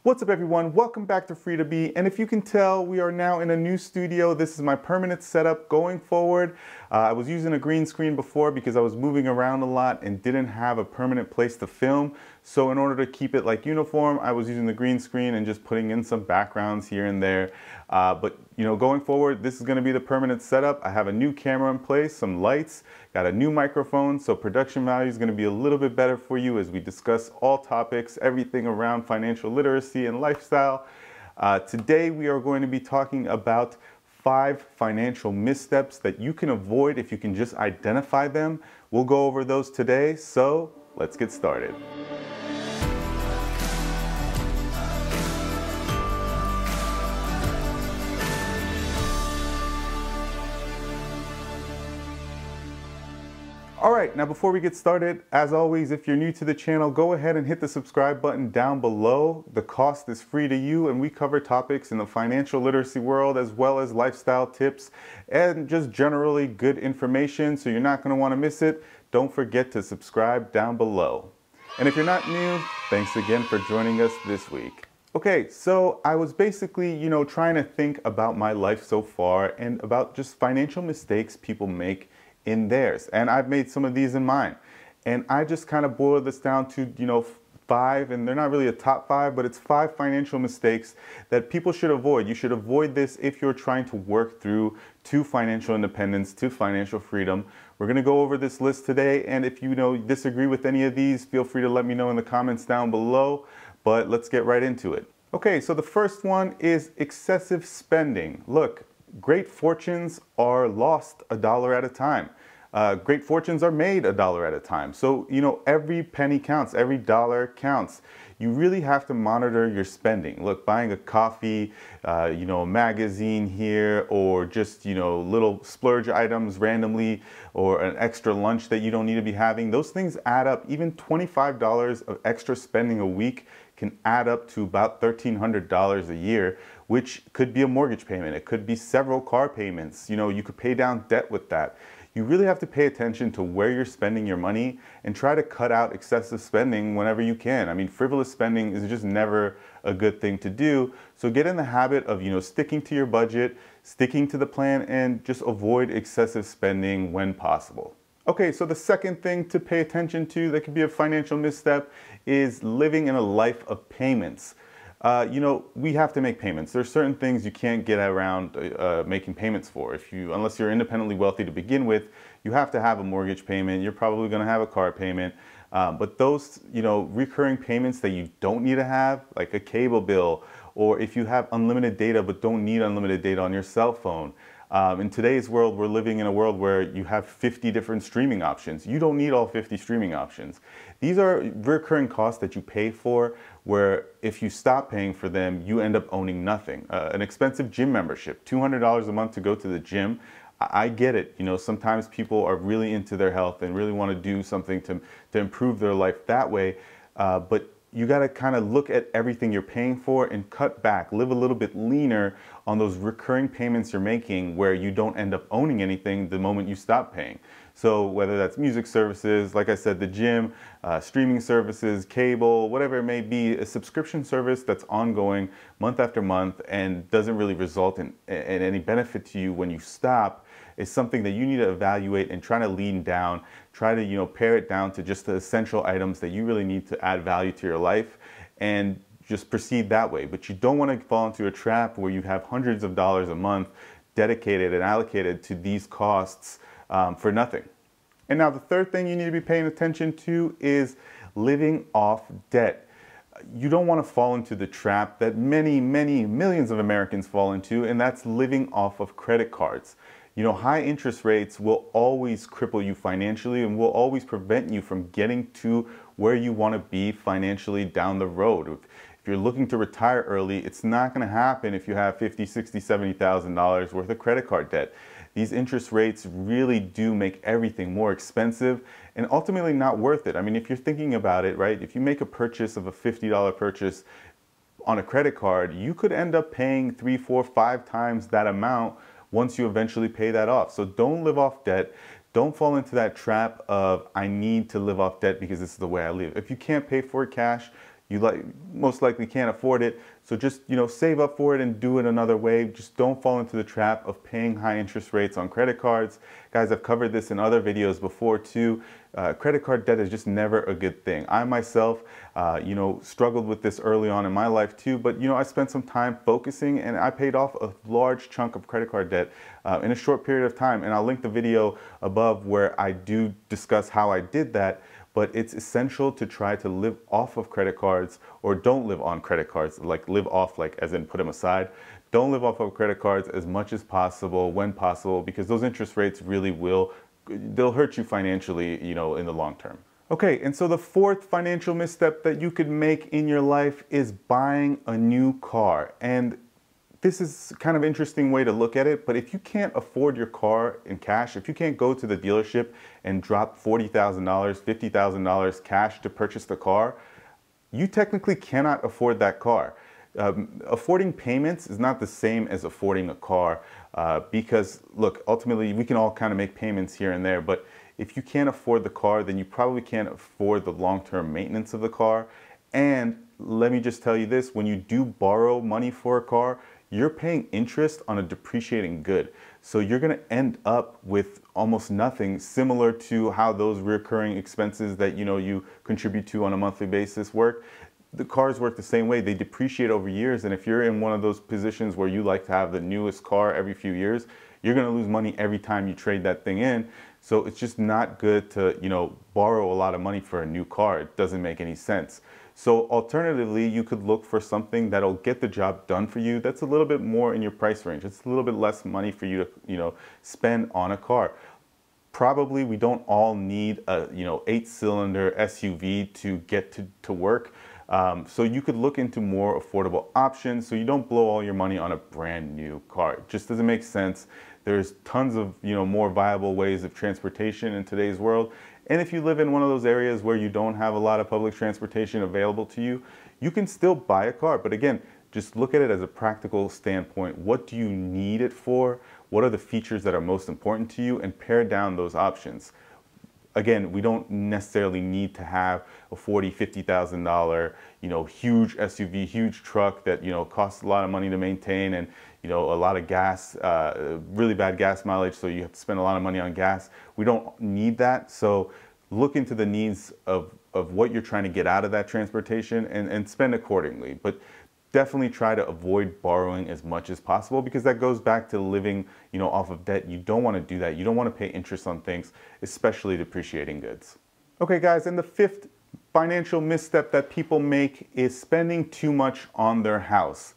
What's up everyone, welcome back to Free to Be, and if you can tell, we are now in a new studio. This is my permanent setup going forward. I was using a green screen before because I was moving around a lot and didn't have a permanent place to film. So in order to keep it like uniform, I was using the green screen and just putting in some backgrounds here and there. But going forward, this is going to be the permanent setup. I have a new camera in place, some lights, got a new microphone, so production value is going to be a little bit better for you as we discuss all topics, everything around financial literacy and lifestyle. Today we are going to be talking about 5 financial missteps that you can avoid if you can just identify them. We'll go over those today, so let's get started. All right, now before we get started, as always, if you're new to the channel, go ahead and hit the subscribe button down below. The cost is free to you, and we cover topics in the financial literacy world as well as lifestyle tips and just generally good information, so you're not going to want to miss it. Don't forget to subscribe down below. And if you're not new, thanks again for joining us this week. Okay, so I was basically, trying to think about my life so far and about just financial mistakes people make in theirs, and I've made some of these in mine, and I just kind of boiled this down to 5, and they're not really a top 5, but it's 5 financial mistakes that people should avoid. You should avoid this if you're trying to work through to financial independence, to financial freedom. We're going to go over this list today, and if you disagree with any of these, feel free to let me know in the comments down below, but let's get right into it. Okay, so the first one is excessive spending. Look, great fortunes are lost $1 at a time. Great fortunes are made $1 at a time. So, every penny counts, every dollar counts. You really have to monitor your spending. Look, buying a coffee, a magazine here, or just, little splurge items randomly, or an extra lunch that you don't need to be having. Those things add up. Even $25 of extra spending a week can add up to about $1,300 a year, which could be a mortgage payment. It could be several car payments. You could pay down debt with that. You really have to pay attention to where you're spending your money and try to cut out excessive spending whenever you can. I mean, frivolous spending is just never a good thing to do. So get in the habit of, sticking to your budget, sticking to the plan, and just avoid excessive spending when possible. Okay, so the second thing to pay attention to that could be a financial misstep is living in a life of payments. We have to make payments. There's certain things you can't get around making payments for. Unless you're independently wealthy to begin with, you have to have a mortgage payment. You're probably going to have a car payment. But those, recurring payments that you don't need to have, like a cable bill, or if you have unlimited data but don't need unlimited data on your cell phone. In today's world, we're living in a world where you have 50 different streaming options. You don't need all 50 streaming options. These are recurring costs that you pay for, where if you stop paying for them, you end up owning nothing. An expensive gym membership, $200 a month to go to the gym. I get it. Sometimes people are really into their health and really want to do something to improve their life that way. But you got to kind of look at everything you're paying for and cut back, live a little bit leaner on those recurring payments you're making where you don't end up owning anything the moment you stop paying. So whether that's music services, like I said, the gym, streaming services, cable, whatever it may be, a subscription service that's ongoing month after month and doesn't really result in any benefit to you when you stop is something that you need to evaluate and try to lean down, try to, pare it down to just the essential items that you really need to add value to your life and just proceed that way. But you don't want to fall into a trap where you have hundreds of dollars a month dedicated and allocated to these costs for nothing. And now the third thing you need to be paying attention to is living off debt. You don't want to fall into the trap that many millions of Americans fall into, and that's living off of credit cards. High interest rates will always cripple you financially and will always prevent you from getting to where you want to be financially down the road. If you're looking to retire early, it's not going to happen if you have $50,000, $60,000, $70,000 worth of credit card debt. These interest rates really do make everything more expensive and ultimately not worth it. I mean, if you're thinking about it, right, if you make a purchase of a $50 purchase on a credit card, you could end up paying 3, 4, 5 times that amount once you eventually pay that off. So don't live off debt. Don't fall into that trap of, I need to live off debt because this is the way I live. If you can't pay for it cash, you most likely can't afford it. So just, save up for it and do it another way. Just don't fall into the trap of paying high interest rates on credit cards. Guys, I've covered this in other videos before too. Credit card debt is just never a good thing. I myself, struggled with this early on in my life too, but I spent some time focusing and I paid off a large chunk of credit card debt in a short period of time. And I'll link the video above where I do discuss how I did that. But it's essential to try to live off of credit cards, or don't live on credit cards, like live off, like as in put them aside. Don't live off of credit cards as much as possible, when possible, because those interest rates really they'll hurt you financially, in the long term. Okay, and so the fourth financial misstep that you could make in your life is buying a new car. And this is kind of an interesting way to look at it, but if you can't afford your car in cash, if you can't go to the dealership and drop $40,000, $50,000 cash to purchase the car, you technically cannot afford that car. Affording payments is not the same as affording a car because, look, ultimately we can all kind of make payments here and there, but if you can't afford the car, then you probably can't afford the long-term maintenance of the car. And let me just tell you this, when you do borrow money for a car, you're paying interest on a depreciating good. So you're gonna end up with almost nothing, similar to how those recurring expenses that you contribute to on a monthly basis work. The cars work the same way. They depreciate over years, and if you're in one of those positions where you like to have the newest car every few years, you're gonna lose money every time you trade that thing in. So it's just not good to, borrow a lot of money for a new car. It doesn't make any sense. So alternatively, you could look for something that'll get the job done for you that's a little bit more in your price range. It's a little bit less money for you to, spend on a car. Probably we don't all need a, 8-cylinder SUV to get to work. So you could look into more affordable options so you don't blow all your money on a brand new car. It just doesn't make sense. There's tons of, more viable ways of transportation in today's world. And if you live in one of those areas where you don't have a lot of public transportation available to you, you can still buy a car. But again, just look at it as a practical standpoint. What do you need it for? What are the features that are most important to you? And pare down those options. Again, we don't necessarily need to have a $40,000, $50,000, huge SUV, huge truck that, costs a lot of money to maintain and, a lot of gas, really bad gas mileage, so you have to spend a lot of money on gas. We don't need that. So look into the needs of what you're trying to get out of that transportation and spend accordingly. But definitely try to avoid borrowing as much as possible, because that goes back to living, off of debt. You don't want to do that. You don't want to pay interest on things, especially depreciating goods. Okay, guys, and the fifth financial misstep that people make is spending too much on their house.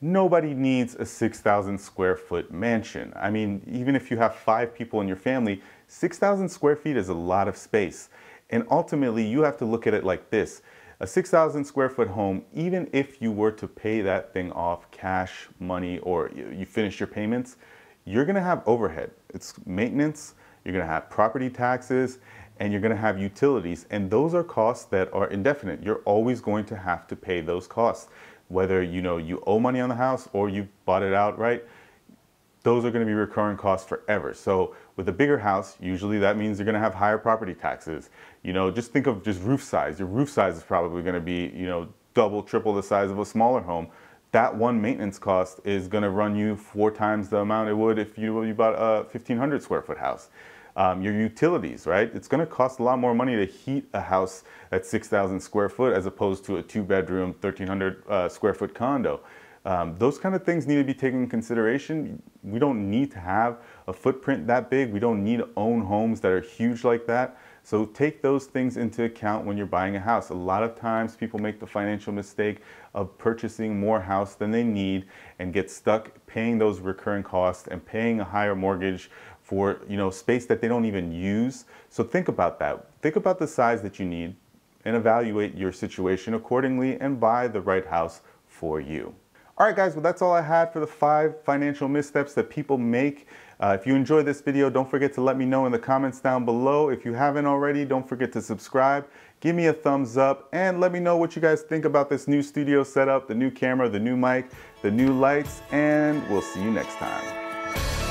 Nobody needs a 6,000 square foot mansion. I mean, even if you have 5 people in your family, 6,000 square feet is a lot of space. And ultimately, you have to look at it like this. A 6,000 square foot home, even if you were to pay that thing off cash, money, or you finish your payments, you're gonna have overhead. It's maintenance, you're gonna have property taxes, and you're gonna have utilities. And those are costs that are indefinite. You're always going to have to pay those costs. Whether you owe money on the house or you bought it outright, those are going to be recurring costs forever. So with a bigger house, usually that means you're going to have higher property taxes. Just think of just roof size. Your roof size is probably going to be, double, triple the size of a smaller home. That one maintenance cost is going to run you 4 times the amount it would if you bought a 1,500 square foot house. Your utilities, right? It's going to cost a lot more money to heat a house at 6,000 square foot as opposed to a 2-bedroom, 1,300 square foot condo. Those kind of things need to be taken into consideration. We don't need to have a footprint that big. We don't need to own homes that are huge like that. So take those things into account when you're buying a house. A lot of times people make the financial mistake of purchasing more house than they need and get stuck paying those recurring costs and paying a higher mortgage for space that they don't even use. So think about that. Think about the size that you need and evaluate your situation accordingly and buy the right house for you. All right, guys, well, that's all I had for the 5 financial missteps that people make. If you enjoyed this video, don't forget to let me know in the comments down below. If you haven't already, don't forget to subscribe. Give me a thumbs up and let me know what you guys think about this new studio setup, the new camera, the new mic, the new lights, and we'll see you next time.